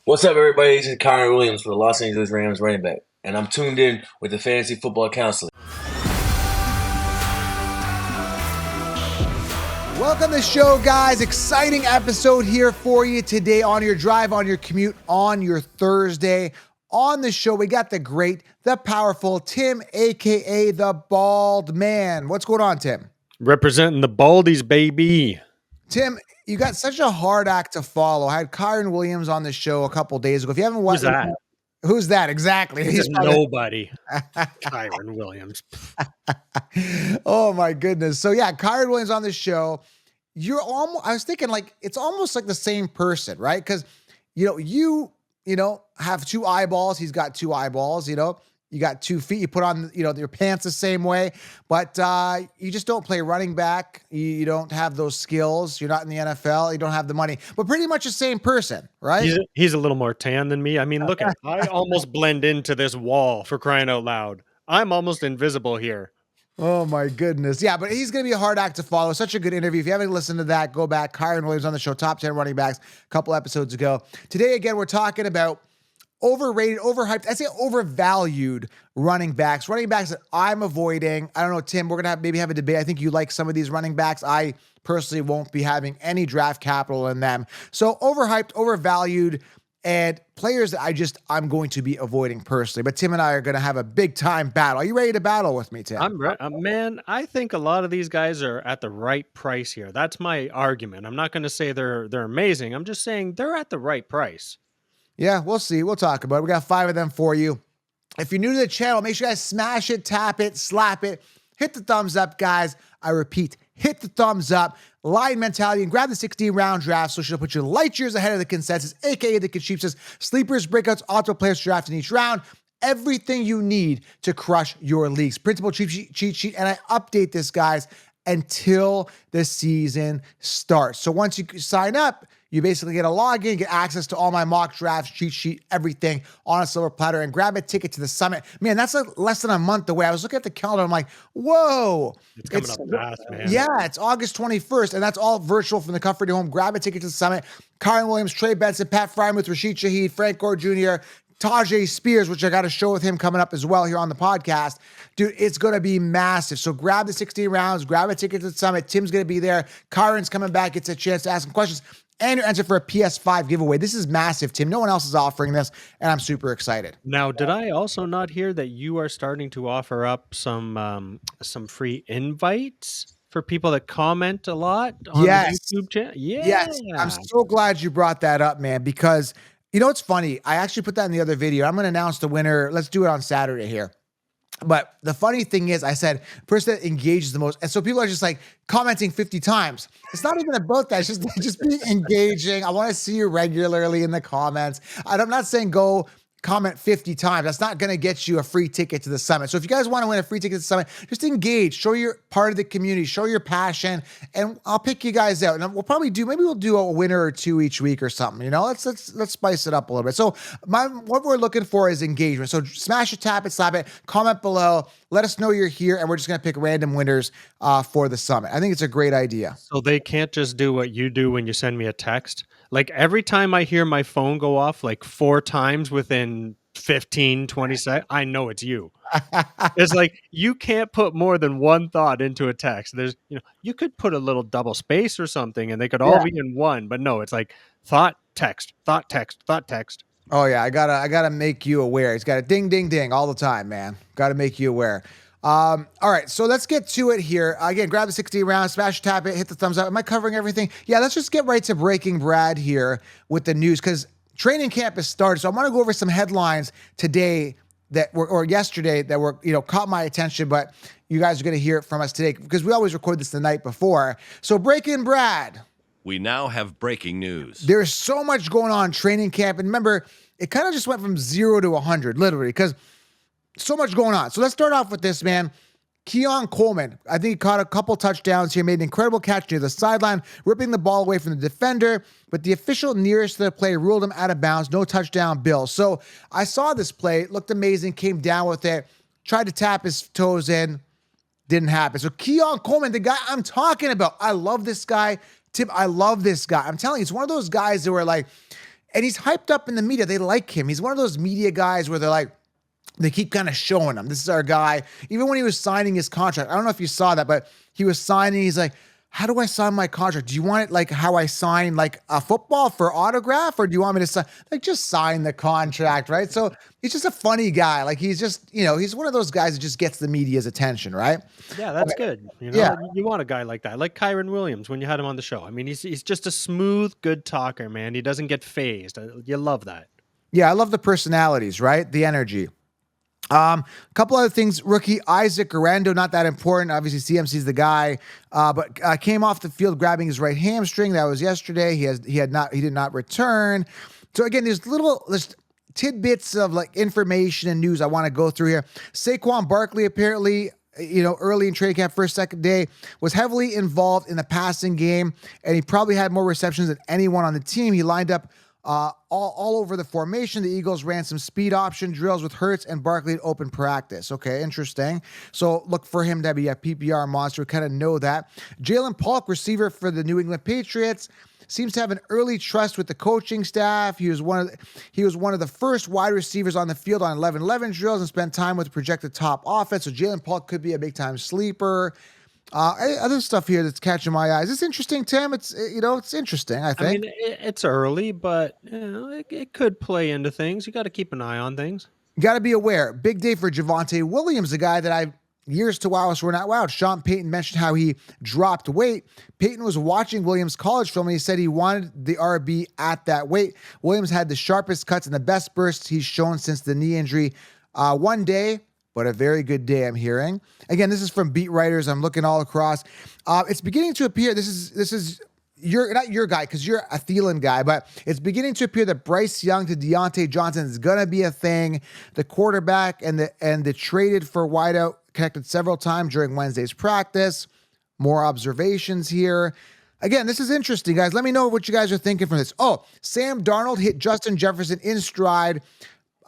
What's up, everybody? This is Connor Williams for the Los Angeles Rams running back, and I'm tuned in with the Fantasy Football Counselor. Welcome to the show, guys. Exciting episode here for you today on your drive, on your commute, on your Thursday. On the show, we got the great, the powerful Tim, a.k.a. the Bald Man. What's going on, Tim? Representing the Baldies, baby. Tim, you got such a hard act to follow. I had Kyron Williams on the show a couple days ago. If you haven't watched, who's that exactly? He's nobody. Kyron Williams. Oh my goodness. So yeah, Kyron Williams on the show. I was thinking like it's almost like the same person, right? Because you have two eyeballs. He's got two eyeballs. You got 2 feet. You put on your pants the same way, but you just don't play running back. You don't have those skills. You're not in the NFL. You don't have the money, but pretty much the same person, right? He's a little more tan than me. I mean, look at I almost blend into this wall, for crying out loud. I'm almost invisible here. Oh my goodness. Yeah, but he's going to be a hard act to follow. Such a good interview. If you haven't listened to that, go back. Kyron Williams on the show, top 10 running backs, a couple episodes ago. Today, again, we're talking about overrated, overhyped, I say overvalued running backs that I'm avoiding. I don't know, Tim, we're going to maybe have a debate. I think you like some of these running backs. I personally won't be having any draft capital in them. So overhyped, overvalued, and players that I'm going to be avoiding personally. But Tim and I are going to have a big time battle. Are you ready to battle with me, Tim? I'm ready. Man, I think a lot of these guys are at the right price here. That's my argument. I'm not going to say they're amazing. I'm just saying they're at the right price. Yeah, we'll see. We'll talk about it. We got 5 of them for you. If you're new to the channel, make sure you guys smash it, tap it, slap it, hit the thumbs up, guys. I repeat, hit the thumbs up, line mentality, and grab the 16-round draft so she'll put you light years ahead of the consensus, aka the Concheapses, sleepers, breakouts, auto players draft in each round. Everything you need to crush your leagues. Printable cheat sheet, and I update this, guys, until the season starts. So once you sign up, you basically get a login, get access to all my mock drafts, cheat sheet, everything on a silver platter, and grab a ticket to the summit. Man, that's less than a month away. I was looking at the calendar. I'm like, whoa. It's coming up fast, man. Yeah, it's August 21st, and that's all virtual from the comfort of your home. Grab a ticket to the summit. Kyron Williams, Trey Benson, Pat Frymuth, Rashid Shaheed, Frank Gore Jr., Tajay Spears, which I got a show with him coming up as well here on the podcast. Dude, it's going to be massive. So grab the 16 rounds, grab a ticket to the summit. Tim's going to be there. Kyron's coming back, gets a chance to ask some questions. And you're entered for a PS5 giveaway. This is massive, Tim. No one else is offering this, and I'm super excited. Now, did I also not hear that you are starting to offer up some free invites for people that comment a lot on the YouTube channel? Yeah. Yes. I'm so glad you brought that up, man, because it's funny. I actually put that in the other video. I'm going to announce the winner. Let's do it on Saturday here. But the funny thing is, I said, person that engages the most. And so people are just like commenting 50 times. It's not even about that. It's just being engaging. I want to see you regularly in the comments. I'm not saying go comment 50 times. That's not going to get you a free ticket to the summit. So if you guys want to win a free ticket to the summit, just engage, show you're part of the community, show your passion, and I'll pick you guys out. And we'll probably we'll do a winner or two each week or something. Let's spice it up a little bit. So what we're looking for is engagement. So smash it, tap it, slap it, comment below, let us know you're here, and we're just going to pick random winners for the summit. I think it's a great idea. So they can't just do what you do when you send me a text. Like every time I hear my phone go off like 4 times within 15, 20 seconds, I know it's you. It's like you can't put more than one thought into a text. There's, you could put a little double space or something and they could all be in one, but no, it's like thought, text, thought, text, thought, text. Oh yeah, I gotta make you aware. It's got a ding, ding, ding all the time, man. Got to make you aware. All right, so let's get to it here. Again, grab the 16 rounds, smash, tap it, hit the thumbs up. Am I covering everything? Yeah, let's just get right to breaking Brad here with the news because training camp has started. So I want to go over some headlines today or yesterday that were, caught my attention, but you guys are going to hear it from us today because we always record this the night before. So breaking Brad. We now have breaking news. There's so much going on in training camp. And remember, it kind of just went from 0 to 100, literally, because so much going on. So let's start off with this, man. Keon Coleman, I think he caught a couple touchdowns here, made an incredible catch near the sideline, ripping the ball away from the defender, but the official nearest to the play ruled him out of bounds. No touchdown, Bill. So I saw this play, looked amazing, came down with it, tried to tap his toes in, didn't happen. So Keon Coleman, the guy I'm talking about, I love this guy. Tim, I love this guy. I'm telling you, it's one of those guys that were like, And he's hyped up in the media. They like him. He's one of those media guys where they're like, they keep kind of showing him, this is our guy. Even when he was signing his contract, I don't know if you saw that, but he was signing, he's like, how do I sign my contract? Do you want it like how I sign like a football for autograph? Or do you want me to sign, like just sign the contract, right? So he's just a funny guy. Like he's just, he's one of those guys that just gets the media's attention, right? Yeah, that's good. Yeah. You want a guy like that, like Kyron Williams when you had him on the show. I mean, he's just a smooth, good talker, man. He doesn't get phased. You love that. Yeah, I love the personalities, right? The energy. A couple other things. Rookie Isaac Arando, not that important. Obviously, CMC's the guy, but came off the field grabbing his right hamstring. That was yesterday. He did not return. So again, there's tidbits of like information and news I want to go through here. Saquon Barkley apparently, early in training camp, first, second day, was heavily involved in the passing game, and he probably had more receptions than anyone on the team. He lined up all over the formation. The Eagles ran some speed option drills with Hurts and Barkley at open practice. Okay, interesting. So look for him to be a PPR monster. We kind of know that. Jalen Polk, receiver for the New England Patriots, seems to have an early trust with the coaching staff. He was one of the first wide receivers on the field on 11-11 drills and spent time with the projected top offense. So Jalen Polk could be a big time sleeper. Other stuff here that's catching my eyes. It's interesting, Tim. It's interesting. I think. I mean, it's early, but it could play into things. You got to keep an eye on things. You got to be aware. Big day for Javonte Williams, the guy that I've years to wow us were not wowed. Sean Payton mentioned how he dropped weight. Payton was watching Williams' college film and he said he wanted the RB at that weight. Williams had the sharpest cuts and the best bursts he's shown since the knee injury. One day, but a very good day, I'm hearing. Again, this is from beat writers. I'm looking all across. It's beginning to appear, this is not your guy because you're a Thielen guy, but it's beginning to appear that Bryce Young to Deontay Johnson is going to be a thing. The quarterback and the traded for wideout connected several times during Wednesday's practice. More observations here. Again, this is interesting, guys. Let me know what you guys are thinking from this. Oh, Sam Darnold hit Justin Jefferson in stride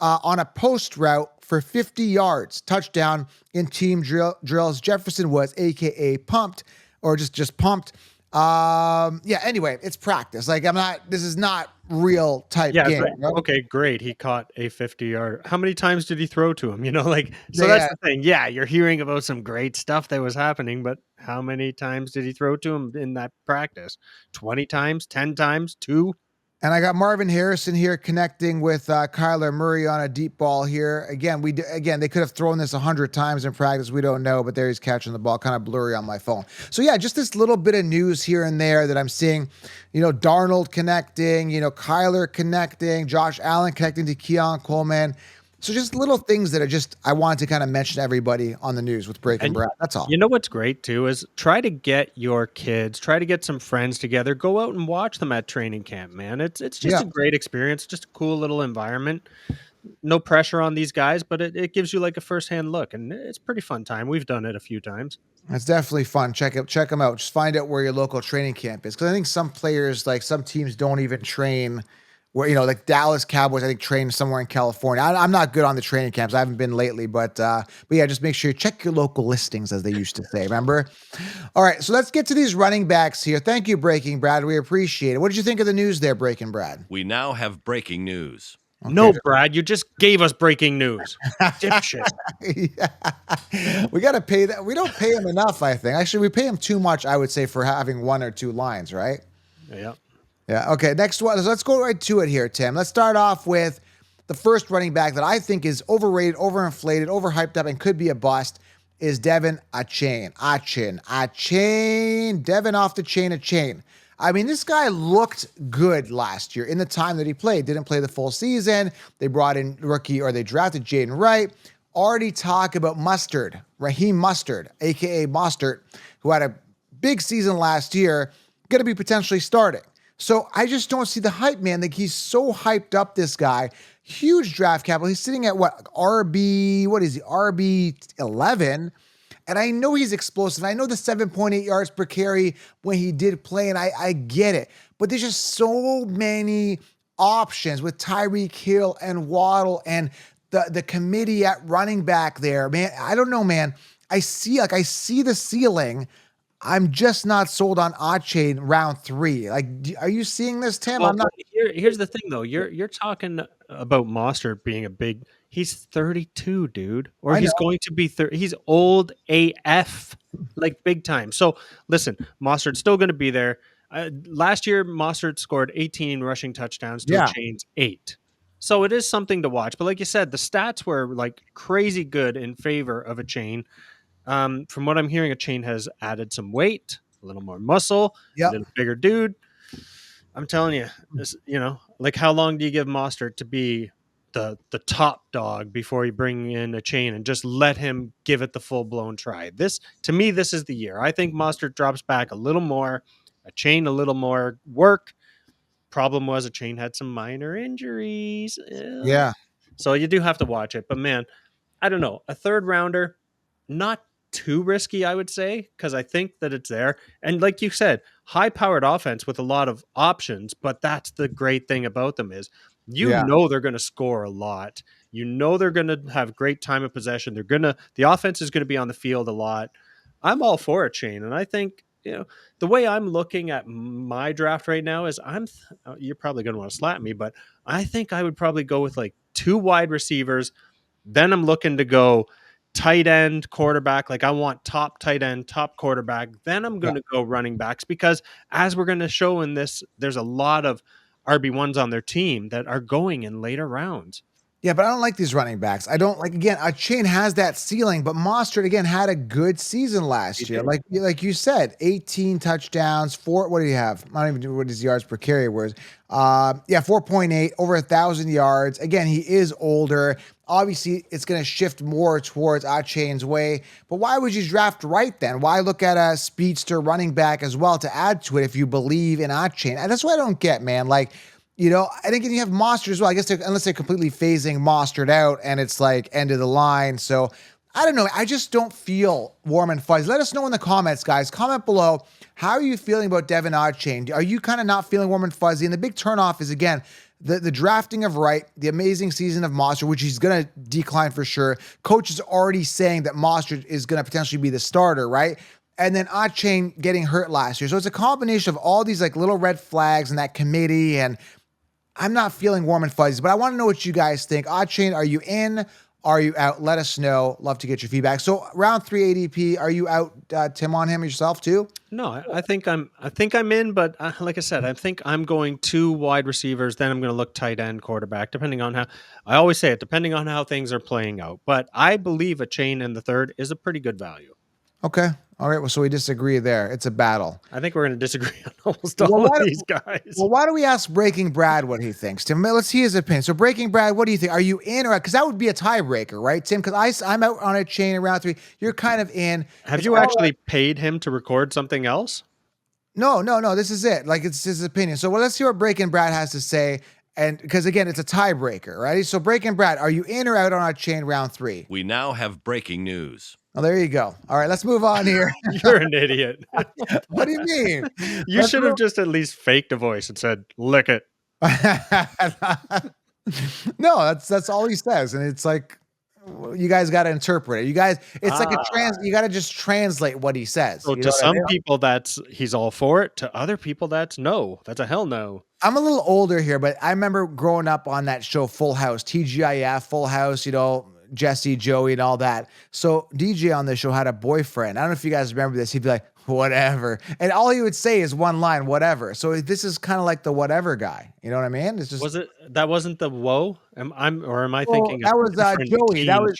on a post route for 50 yards, touchdown in team drills. Jefferson was AKA pumped or just pumped. Anyway, it's practice. Like this is not real type game. Right? Okay, great. He caught a 50-yard. How many times did he throw to him? That's the thing. Yeah, you're hearing about some great stuff that was happening, but how many times did he throw to him in that practice? 20 times, 10 times, 2? And I got Marvin Harrison here connecting with Kyler Murray on a deep ball here. Again, they could have thrown this 100 times in practice. We don't know, but there he's catching the ball, kind of blurry on my phone. So yeah, just this little bit of news here and there that I'm seeing. Darnold connecting, Kyler connecting, Josh Allen connecting to Keon Coleman. So just little things that are I wanted to kind of mention to everybody on the news with Breaking Brad. That's all. You know what's great too is try to get your kids, try to get some friends together, go out and watch them at training camp, man. It's just a great experience, just a cool little environment. No pressure on these guys, but it gives you like a firsthand look, and it's a pretty fun time. We've done it a few times. It's definitely fun. Check them out. Just find out where your local training camp is. Because I think some players, like some teams, don't even train where, like Dallas Cowboys, I think, train somewhere in California. I'm not good on the training camps. I haven't been lately, but yeah, just make sure you check your local listings, as they used to say. Remember? All right, so let's get to these running backs here. Thank you, Breaking Brad. We appreciate it. What did you think of the news there, Breaking Brad? We now have breaking news. Okay. No, Brad, you just gave us breaking news. Dipshit. Yeah. We got to pay that. We don't pay him enough, I think. Actually, we pay him too much, I would say, for having 1 or 2 lines, right? Yeah. Yeah. Okay. Next one. So let's go right to it here, Tim. Let's start off with the first running back that I think is overrated, overinflated, overhyped up, and could be a bust is Devin Achane. Devin off the chain. I mean, this guy looked good last year in the time that he played. Didn't play the full season. They brought in they drafted Jaden Wright. Already talk about Raheem Mostert, a.k.a. Mostert, who had a big season last year, going to be potentially starting. So I just don't see the hype, man. Like, he's so hyped up, this guy. Huge draft capital. He's sitting at RB 11. And I know he's explosive. I know the 7.8 yards per carry when he did play, and I get it. But there's just so many options with Tyreek Hill and Waddle and the committee at running back there, man. I don't know, man. I see the ceiling. I'm just not sold on Chain round 3. Like, are you seeing this, Tim? Well, I'm not. here's the thing though. You're talking about Mostert being a big. He's 32, dude, or I know. he's going to be 30. He's old AF, like big time. So listen, Mostert's still going to be there. Last year, Mostert scored 18 rushing touchdowns to a Yeah. Chain's 8. So it is something to watch. But like you said, the stats were like crazy good in favor of a Chain. From what I'm hearing, a Chain has added some weight, a little more muscle, a Yep. little bigger dude. I'm telling you, this, like how long do you give Mostert to be the top dog before you bring in a Chain and just let him give it the full blown try? This to me, this is the year. I think Mostert drops back a little more, a Chain a little more work. Problem was a Chain had some minor injuries, Yeah. so you do have to watch it. But man, I don't know, a third rounder, not too risky, I would say, because I think that it's there. And like you said, high powered offense with a lot of options. But that's the great thing about them is Yeah. they're going to score a lot. They're going to have great time of possession. The offense is going to be on the field a lot. I'm all for a Chain, and I think the way I'm looking at my draft right now is you're probably going to want to slap me, but I think I would probably go with like 2 wide receivers. Then I'm looking to go tight end, quarterback. Like I want top tight end, top quarterback. Then I'm going to go running backs because as we're going to show in this, there's a lot of RB1s on their team that are going in later rounds. Yeah, but I don't like these running backs. I don't like, again, a Chain has that ceiling, but Mostert again had a good season last year. Like you said, 18 touchdowns, what do you have? I don't even know what his yards per carry was. Yeah, 4.8, over 1,000 yards. Again, he is older. Obviously, it's going to shift more towards Chain's way. But why would you draft right then? Why look at a speedster running back as well to add to it if you believe in Chain? And that's what I don't get, man. Like, I think you have Mostert as well. I guess unless they're completely phasing Mostert out and it's like end of the line. So I don't know. I just don't feel warm and fuzzy. Let us know in the comments, guys. Comment below. How are you feeling about Devin Chain? Are you kind of not feeling warm and fuzzy? And the big turnoff is, again, the drafting of Wright, the amazing season of Mostert, which he's going to decline for sure. Coach is already saying that Mostert is going to potentially be the starter, right? And then Chain getting hurt last year. So it's a combination of all these like little red flags in that committee, and I'm not feeling warm and fuzzy, but I want to know what you guys think. Chain, are you in? Are you out? Let us know. Love to get your feedback. So round 3 ADP, are you out, Tim, on him yourself too? No, I think I'm in, but like I said, I think I'm going 2 wide receivers. Then I'm going to look tight end, quarterback, depending on how. I always say it, depending on how things are playing out. But I believe a Chain in the third is a pretty good value. Okay. All right. Well, so we disagree there. It's a battle. I think we're going to disagree on almost all of these guys. Well, why don't we ask Breaking Brad what he thinks, Tim? Let's see his opinion. So, Breaking Brad, what do you think? Are you in or out? Because that would be a tiebreaker, right, Tim? Because I'm out on a Chain in round 3. You're kind of in. Have you actually paid him to record something else? No. This is it. Like, it's his opinion. So, well, let's see what Breaking Brad has to say. And because, again, it's a tiebreaker, right? So, Breaking Brad, are you in or out on a Chain round 3? We now have breaking news. Oh, there you go. All right, let's move on here. You're an idiot. What do you mean? You should have just at least faked a voice and said, lick it. No, that's all he says. And it's like, you guys got to interpret it. You guys, it's like you got to just translate what he says. So to some people, he's all for it. To other people, that's no. That's a hell no. I'm a little older here, but I remember growing up on that show, Full House, TGIF, Full House, Jesse, Joey, and all that. So DJ on the show had a boyfriend. I don't know if you guys remember this. He'd be like, whatever. And all he would say is one line, whatever. So this is kind of like the whatever guy. You know what I mean? It's just that wasn't the whoa? Am I thinking that was Joey. That was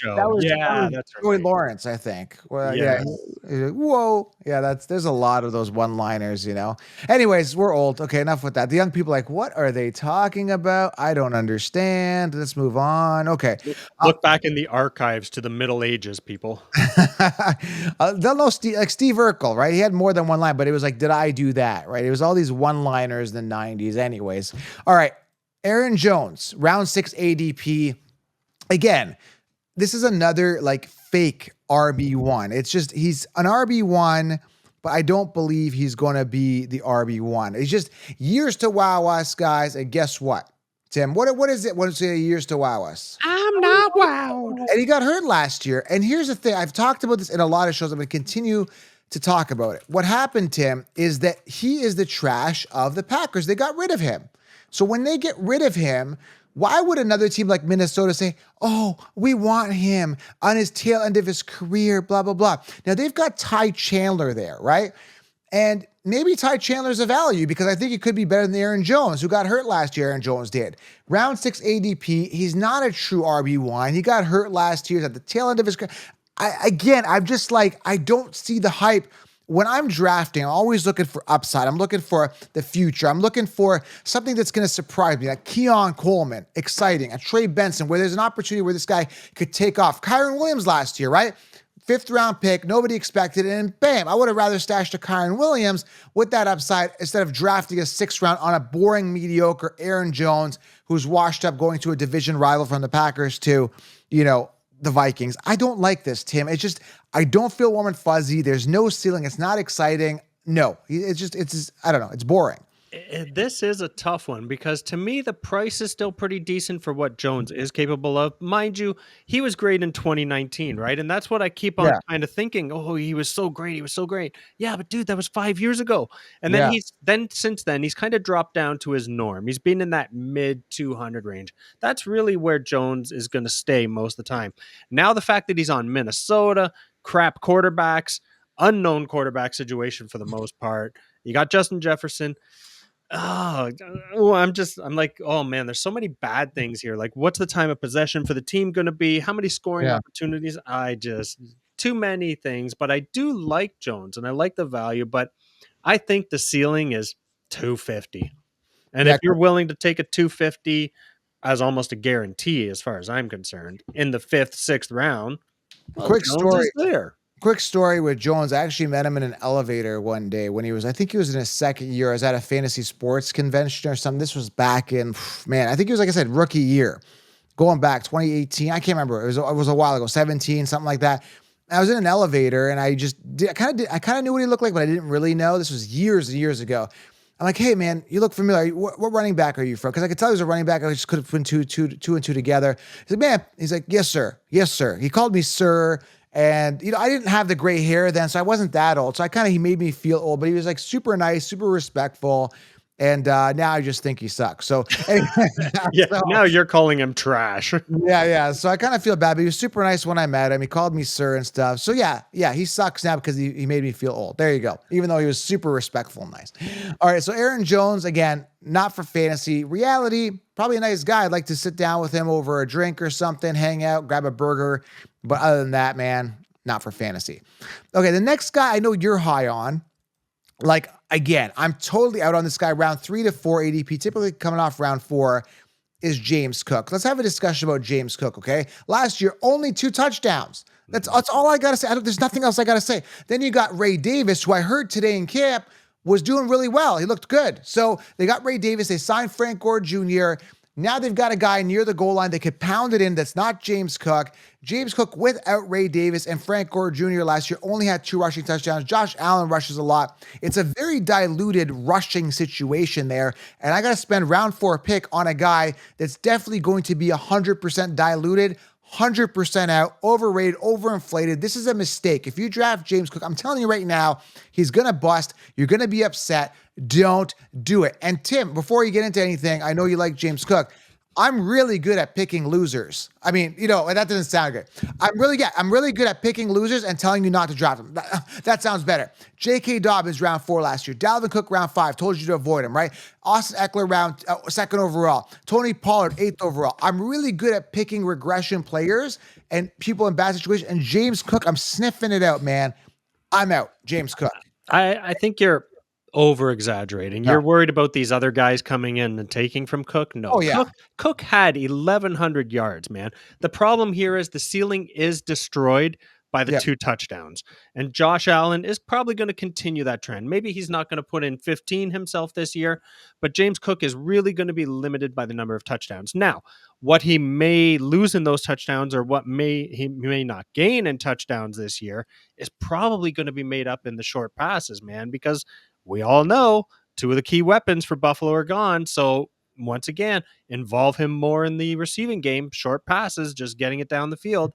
that's Joey right. Lawrence, I think. Well, Yeah. Whoa. Yeah, there's a lot of those one-liners, Anyways, we're old. Okay, enough with that. The young people are like, what are they talking about? I don't understand. Let's move on. Okay. Look back in the archives to the Middle Ages, people. They'll know Steve Urkel, right? He had more than one line, but it was like, did I do that? Right? It was all these one-liners in the 90s anyways. All right. Aaron Jones, round 6 ADP. Again, this is another like fake RB1. It's just, he's an RB1, but I don't believe he's going to be the RB1. It's just years to wow us, guys. And guess what, Tim? What is it? What is it, years to wow us? I'm not wowed. And he got hurt last year. And here's the thing. I've talked about this in a lot of shows. I'm going to continue to talk about it. What happened, Tim, is that he is the trash of the Packers. They got rid of him. So when they get rid of him, why would another team like Minnesota say, oh, we want him on his tail end of his career, blah, blah, blah. Now they've got Ty Chandler there, right? And maybe Ty Chandler's a value because I think he could be better than Aaron Jones, who got hurt last year. Aaron Jones did. Round 6 ADP. He's not a true RB1. He got hurt last year. He's at the tail end of his career. I'm just like, I don't see the hype. When I'm drafting, I'm always looking for upside. I'm looking for the future. I'm looking for something that's going to surprise me, like Keon Coleman, exciting, a Trey Benson, where there's an opportunity where this guy could take off. Kyron Williams last year, right? 5th round pick, nobody expected it, and bam, I would have rather stashed a Kyron Williams with that upside instead of drafting a 6th round on a boring, mediocre Aaron Jones, who's washed up going to a division rival from the Packers to, the Vikings. I don't like this, Tim. It's just, I don't feel warm and fuzzy. There's no ceiling. It's not exciting. No, it's I don't know. It's boring. This is a tough one because to me, the price is still pretty decent for what Jones is capable of. Mind you, he was great in 2019, right? And that's what I keep on Yeah. kind of thinking. Oh, he was so great. He was so great. Yeah, but dude, that was 5 years ago. And then Yeah. since then, he's kind of dropped down to his norm. He's been in that mid 200 range. That's really where Jones is going to stay most of the time. Now, the fact that he's on Minnesota, crap quarterbacks, unknown quarterback situation for the most part. You got Justin Jefferson. I'm like, oh man, there's so many bad things here. Like, what's the time of possession for the team going to be? How many scoring Yeah. opportunities? Too many things, but I do like Jones and I like the value, but I think the ceiling is 250. And Yeah. if you're willing to take a 250 as almost a guarantee, as far as I'm concerned, in the 5th, 6th round, well, Quick Jones story. is there. Quick story with Jones. I actually met him in an elevator one day when I think he was in his 2nd year. I was at a fantasy sports convention or something. This was back in, man, I think it was, like I said, rookie year. Going back 2018. I can't remember. It was a while ago, 17, something like that. I was in an elevator and I kind of knew what he looked like, but I didn't really know. This was years and years ago. I'm like, hey man, you look familiar. What running back are you from? Because I could tell he was a running back. I just could have put two and two together. He's like, man, he's like, yes, sir. Yes, sir. He called me sir. And, I didn't have the gray hair then, so I wasn't that old. So he made me feel old, but he was like super nice, super respectful. And now I just think he sucks. So, anyway, Yeah, so- now you're calling him trash. yeah. So I kind of feel bad, but he was super nice when I met him. He called me sir and stuff. So yeah, he sucks now because he made me feel old. There you go. Even though he was super respectful and nice. All right. So Aaron Jones, again, not for fantasy. Reality, probably a nice guy. I'd like to sit down with him over a drink or something, hang out, grab a burger. But other than that, man, not for fantasy. Okay. The next guy I know you're high on. Like, again, I'm totally out on this guy. Round 3 to 4 ADP, typically coming off round 4, is James Cook. Let's have a discussion about James Cook, okay? Last year, only 2 touchdowns. That's all I got to say. There's nothing else I got to say. Then you got Ray Davis, who I heard today in camp was doing really well. He looked good. So they got Ray Davis. They signed Frank Gore Jr. Now they've got a guy near the goal line that could pound it in that's not James Cook. James Cook without Ray Davis and Frank Gore Jr. last year only had 2 rushing touchdowns. Josh Allen rushes a lot. It's a very diluted rushing situation there. And I got to spend round 4 pick on a guy that's definitely going to be 100% diluted, 100% out, overrated, overinflated. This is a mistake. If you draft James Cook, I'm telling you right now, he's going to bust. You're going to be upset. Don't do it. And Tim, before you get into anything, I know you like James Cook. I'm really good at picking losers. I mean, that doesn't sound good. I'm really good at picking losers and telling you not to draft them. That sounds better. J.K. Dobbins round 4 last year. Dalvin Cook round 5. Told you to avoid him, right? Austin Eckler round 2nd overall. Tony Pollard 8th overall. I'm really good at picking regression players and people in bad situations. And James Cook, I'm sniffing it out, man. I'm out. James Cook. I think you're over exaggerating. No. You're worried about these other guys coming in and taking from Cook. No, Oh, yeah. Cook had 1,100 yards, man. The problem here is the ceiling is destroyed by the 2 touchdowns. And Josh Allen is probably going to continue that trend. Maybe he's not going to put in 15 himself this year, but James Cook is really going to be limited by the number of touchdowns. Now, what he may lose in those touchdowns or what he may not gain in touchdowns this year is probably going to be made up in the short passes, man, because we all know 2 of the key weapons for Buffalo are gone. So once again, involve him more in the receiving game, short passes, just getting it down the field.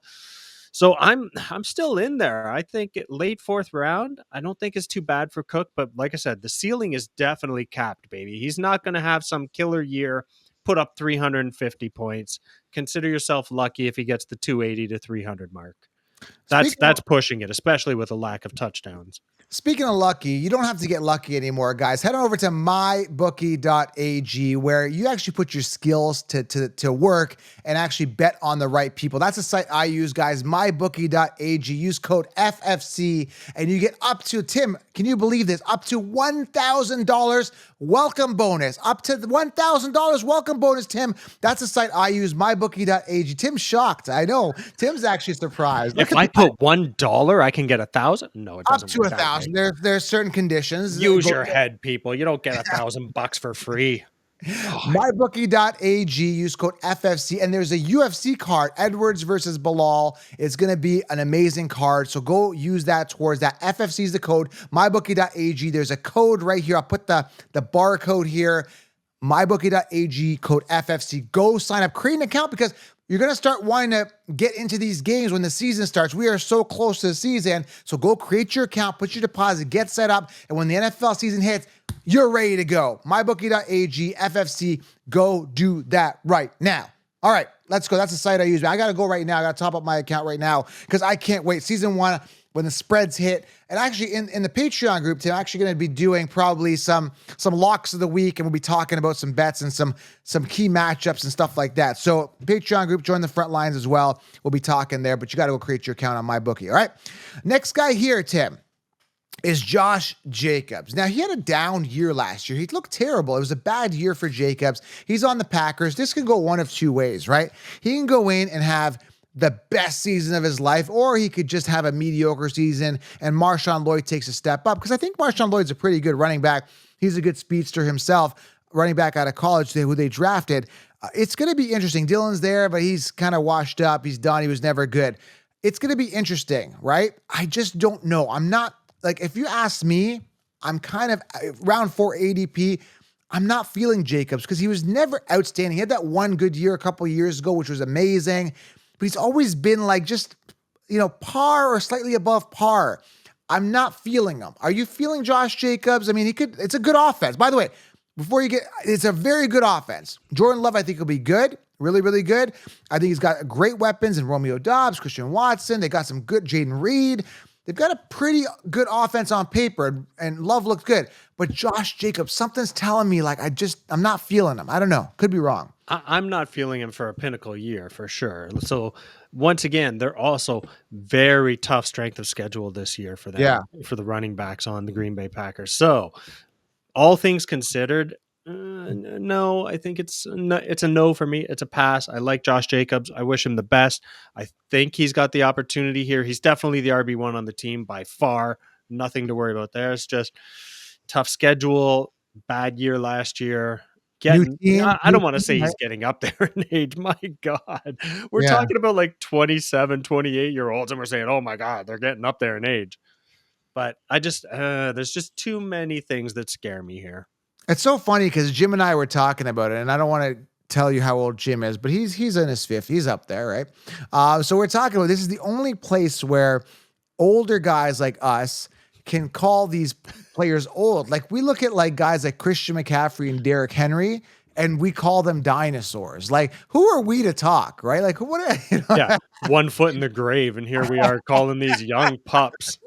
So I'm still in there. I think late fourth round, I don't think it's too bad for Cook, but like I said, the ceiling is definitely capped, baby. He's not going to have some killer year, put up 350 points. Consider yourself lucky if he gets the 280 to 300 mark. Speaking That's pushing it, especially with a lack of touchdowns. Speaking of lucky, you don't have to get lucky anymore, guys. Head on over to mybookie.ag where you actually put your skills to work and actually bet on the right people. That's a site I use, guys. Mybookie.ag. Use code FFC and you get up to, Tim, can you believe this? Up to $1,000 welcome bonus. Up to $1,000 welcome bonus, Tim. That's a site I use, mybookie.ag. Tim's shocked. I know. Tim's actually surprised. If I put $1, I can get 1,000. No, it up doesn't to work that way. 1,000. There's certain conditions. Use your head, people. You don't get $1,000 for free. Mybookie.ag, use code FFC, and there's a UFC card, Edwards versus Bilal. It's going to be an amazing card, so go use that towards that. FFC is the code, mybookie.ag. There's a code right here. I'll put the barcode here, mybookie.ag, code FFC. Go sign up, create an account, because you're going to start wanting to get into these games when the season starts. We are so close to the season, so go create your account, put your deposit, get set up, and when the NFL season hits, you're ready to go. Mybookie.ag, FFC, go do that right now. All right, let's go. That's the site I use. I got to go right now. I got to top up my account right now because I can't wait. Season 1, when the spreads hit. And actually, in the Patreon group, Tim, I'm actually going to be doing probably some locks of the week, and we'll be talking about some bets and some key matchups and stuff like that. So Patreon group, join the front lines as well. We'll be talking there, but you got to go create your account on MyBookie. All right, next guy here, Tim, is Josh Jacobs. Now, he had a down year last year. He looked terrible. It was a bad year for Jacobs. He's on the Packers. This can go one of two ways, right? He can go in and have the best season of his life, or he could just have a mediocre season and Marshawn Lloyd takes a step up, because I think Marshawn Lloyd's a pretty good running back. He's a good speedster himself, running back out of college who they drafted. It's going to be interesting. Dylan's there, but he's kind of washed up. He's done. He was never good. It's going to be interesting, right? I just don't know. I'm not, like, if you ask me, I'm kind of around 4 ADP. I'm not feeling Jacobs because he was never outstanding. He had that one good year a couple years ago, which was amazing, but he's always been like just, par or slightly above par. I'm not feeling him. Are you feeling Josh Jacobs? I mean, it's a good offense. By the way, it's a very good offense. Jordan Love, I think, will be good. Really, really good. I think he's got great weapons in Romeo Doubs, Christian Watson. They got some good Jaden Reed. They've got a pretty good offense on paper, and Love looks good. But Josh Jacobs, something's telling me like I'm not feeling him. I don't know. Could be wrong. I'm not feeling him for a pinnacle year for sure. So once again, they're also very tough strength of schedule this year for them, for the running backs on the Green Bay Packers. So all things considered, no, I think it's a no for me. It's a pass. I like Josh Jacobs. I wish him the best. I think he's got the opportunity here. He's definitely the RB1 on the team by far. Nothing to worry about there. It's just tough schedule, bad year last year. I don't want to say he's getting up there in age. My God. We're talking about like 27, 28-year-olds, and we're saying, oh my God, they're getting up there in age. But there's just too many things that scare me here. It's so funny because Jim and I were talking about it, and I don't want to tell you how old Jim is, but he's in his 50s. He's up there, right? So we're talking about, this is the only place where older guys like us can call these players old. Like, we look at like guys like Christian McCaffrey and Derrick Henry, and we call them dinosaurs. Like, who are we to talk, right? Like, what? Yeah, 1 foot in the grave, and here we are calling these young pups.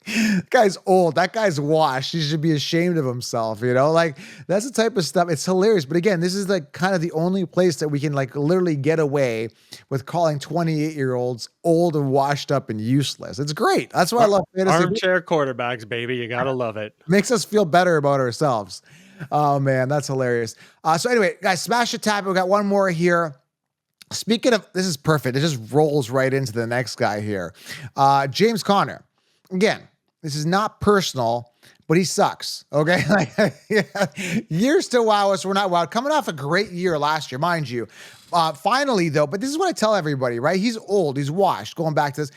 That guy's old. That guy's washed. He should be ashamed of himself. Like, that's the type of stuff. It's hilarious. But again, this is like kind of the only place that we can like literally get away with calling 28-year-olds old and washed up and useless. It's great. That's why I love fantasy. Armchair quarterbacks, baby. You got to love it. Makes us feel better about ourselves. Oh man, that's hilarious. So anyway, guys, smash the tap. We got one more here. Speaking of, this is perfect. It just rolls right into the next guy here. James Conner. Again, this is not personal, but he sucks. Okay. Years to wow us. We're not wowed. Coming off a great year last year, mind you. Finally, though, but this is what I tell everybody, right? He's old. He's washed. Going back to this.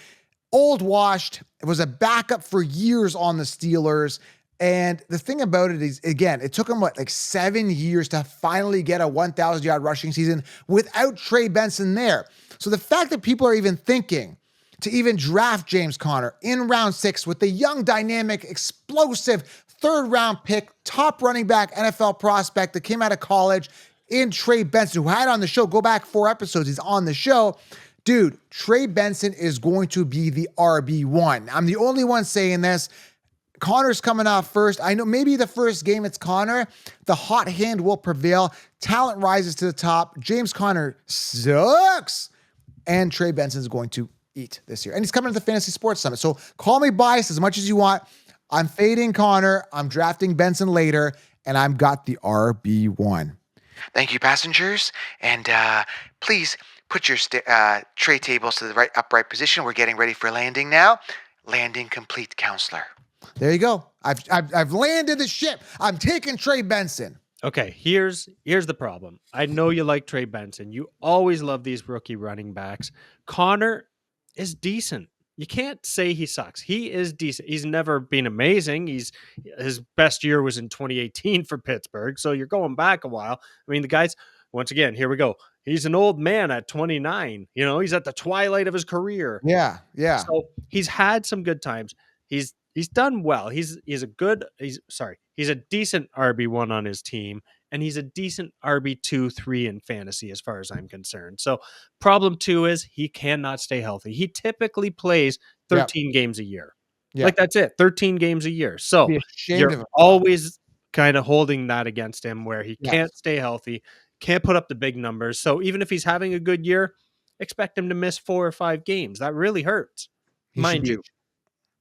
Old, washed. It was a backup for years on the Steelers. And the thing about it is, again, it took him like 7 years to finally get a 1,000-yard rushing season without Trey Benson there. So the fact that people are even thinking to even draft James Conner in round 6 with the young, dynamic, explosive third-round pick, top running back, NFL prospect that came out of college in Trey Benson, who I had on the show. Go back 4 episodes. He's on the show. Dude, Trey Benson is going to be the RB1. I'm the only one saying this. Connor's coming off first. I know maybe the first game it's Connor. The hot hand will prevail. Talent rises to the top. James Conner sucks. And Trey Benson is going to eat this year. And he's coming to the Fantasy Sports Summit. So call me biased as much as you want. I'm fading Connor. I'm drafting Benson later. And I've got the RB1. Thank you, passengers. And please put your tray tables to the right upright position. We're getting ready for landing now. Landing complete, counselor. There you go. I've landed the ship. I'm taking Trey Benson. Okay, here's the problem. I know you like Trey Benson. You always love these rookie running backs. Connor is decent. You can't say he sucks. He is decent. He's never been amazing. His best year was in 2018 for Pittsburgh. So you're going back a while. I mean, the guy's, once again, here we go. He's an old man at 29. You know, he's at the twilight of his career. Yeah. So he's had some good times. He's done well. He's a decent RB1 on his team, and he's a decent RB2, 3 in fantasy as far as I'm concerned. So problem 2 is he cannot stay healthy. He typically plays 13 games a year. Like that's it, 13 games a year. So you're always kind of holding that against him where he can't stay healthy, can't put up the big numbers. So even if he's having a good year, expect him to miss 4 or 5 games. That really hurts. Mind you.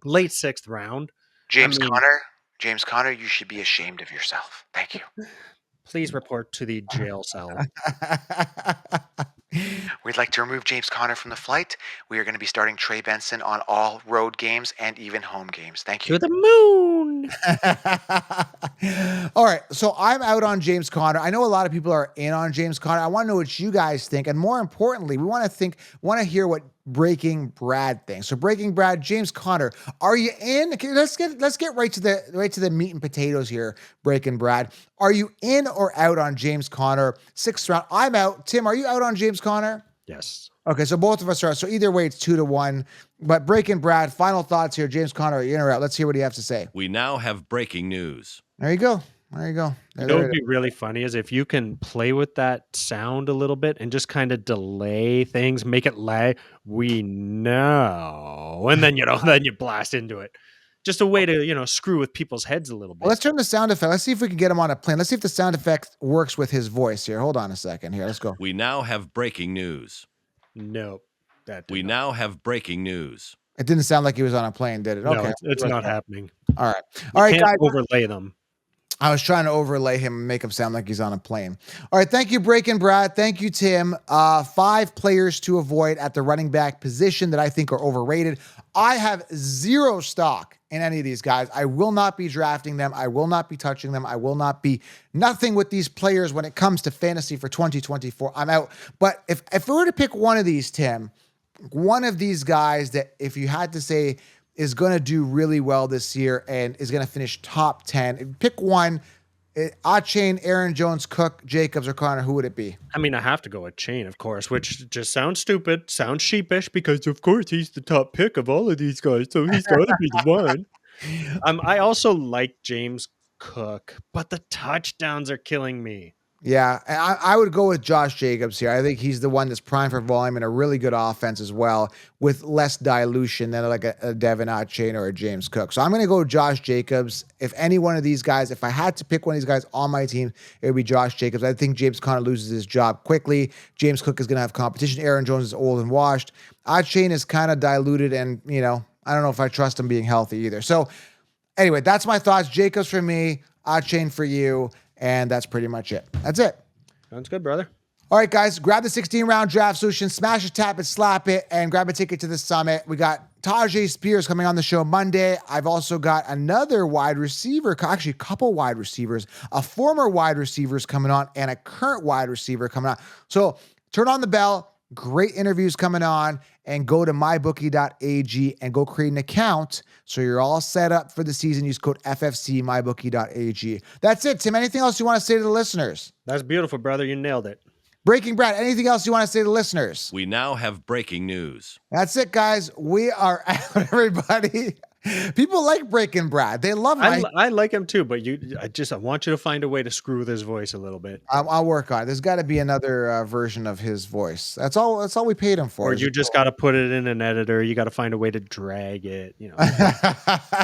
Late 6th round. James Conner, you should be ashamed of yourself. Thank you. Please report to the jail cell. We'd like to remove James Conner from the flight. We are going to be starting Trey Benson on all road games and even home games. Thank you. To the moon. All right. So I'm out on James Conner. I know a lot of people are in on James Conner. I want to know what you guys think. And more importantly, we want to hear what Breaking Brad thinks. So Breaking Brad, James Conner, are you in? Okay, let's get right to the meat and potatoes here, Breaking Brad. Are you in or out on James Conner? 6th round. I'm out. Tim, are you out on James Conner? Yes. Okay, so both of us are out. So either way, it's 2-1. But Breaking Brad, final thoughts here. James Conner, are you in or out? Let's hear what he has to say. We now have breaking news. There you go. What would be really funny is if you can play with that sound a little bit and just kind of delay things, make it lag. We know, and then then you blast into it. Just a way to screw with people's heads a little bit. Well, let's turn the sound effect. Let's see if we can get him on a plane. Let's see if the sound effect works with his voice here. Hold on a second here. Let's go. We now have breaking news. Nope. We now have breaking news. It didn't sound like he was on a plane, did it? No, Okay, it's not happening. All right, guys. Overlay them. I was trying to overlay him and make him sound like he's on a plane. All right, thank you, Breaking Brad. Thank you, Tim. 5 players to avoid at the running back position that I think are overrated. I have 0 stock in any of these guys. I will not be drafting them. I will not be touching them. I will not be nothing with these players when it comes to fantasy for 2024. I'm out. But if we were to pick one of these, Tim, one of these guys that if you had to say is going to do really well this year and is going to finish top 10. Pick one. Achane, Aaron Jones, Cook, Jacobs, or Connor. Who would it be? I mean, I have to go with Chain, of course, which just sounds stupid, sounds sheepish, because of course he's the top pick of all of these guys, so he's got to be the one. I also like James Cook, but the touchdowns are killing me. Yeah, and I would go with Josh Jacobs here. I think he's the one that's primed for volume and a really good offense as well, with less dilution than like a Devin Achane or a James Cook. So I'm going to go Josh Jacobs. If any one of these guys, if I had to pick one of these guys on my team, it would be Josh Jacobs. I think James Conner loses his job quickly. James Cook is going to have competition. Aaron Jones is old and washed. Achane is kind of diluted, and I don't know if I trust him being healthy either. So anyway, that's my thoughts. Jacobs for me, Achane for you. And that's pretty much it. That's it. Sounds good, brother. All right, guys, grab the 16-round draft solution, smash it, tap it, slap it, and grab a ticket to the summit. We got Tajay Spears coming on the show Monday. I've also got another wide receiver, actually a couple wide receivers, a former wide receivers coming on, and a current wide receiver coming on. So turn on the bell. Great interviews coming on, and go to mybookie.ag and go create an account so you're all set up for the season. Use code FFC, mybookie.ag. That's it, Tim. Anything else you want to say to the listeners? That's beautiful, brother. You nailed it. Breaking Brad, anything else you want to say to listeners? We now have breaking news. That's it, guys. We are out, everybody. People like Breaking Brad. They love him. I like him too, but I want you to find a way to screw with his voice a little bit. I'll work on it. There's got to be another version of his voice. That's all. That's all we paid him for. Or you just got to put it in an editor. You got to find a way to drag it.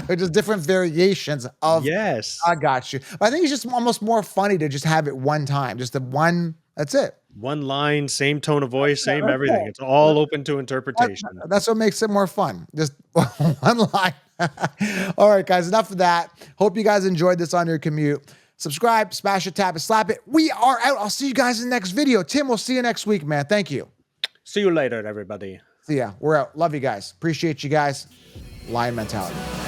Just different variations of. Yes, I got you. But I think it's just almost more funny to just have it one time. Just the one. That's it. One line, same tone of voice, same everything. It's all open to interpretation. That's what makes it more fun. Just one line. All right, guys, enough of that. Hope you guys enjoyed this on your commute. Subscribe, smash it, tap it, slap it. We are out. I'll see you guys in the next video. Tim, we'll see you next week, man. Thank you. See you later, everybody. See ya. We're out. Love you guys. Appreciate you guys. Lion mentality.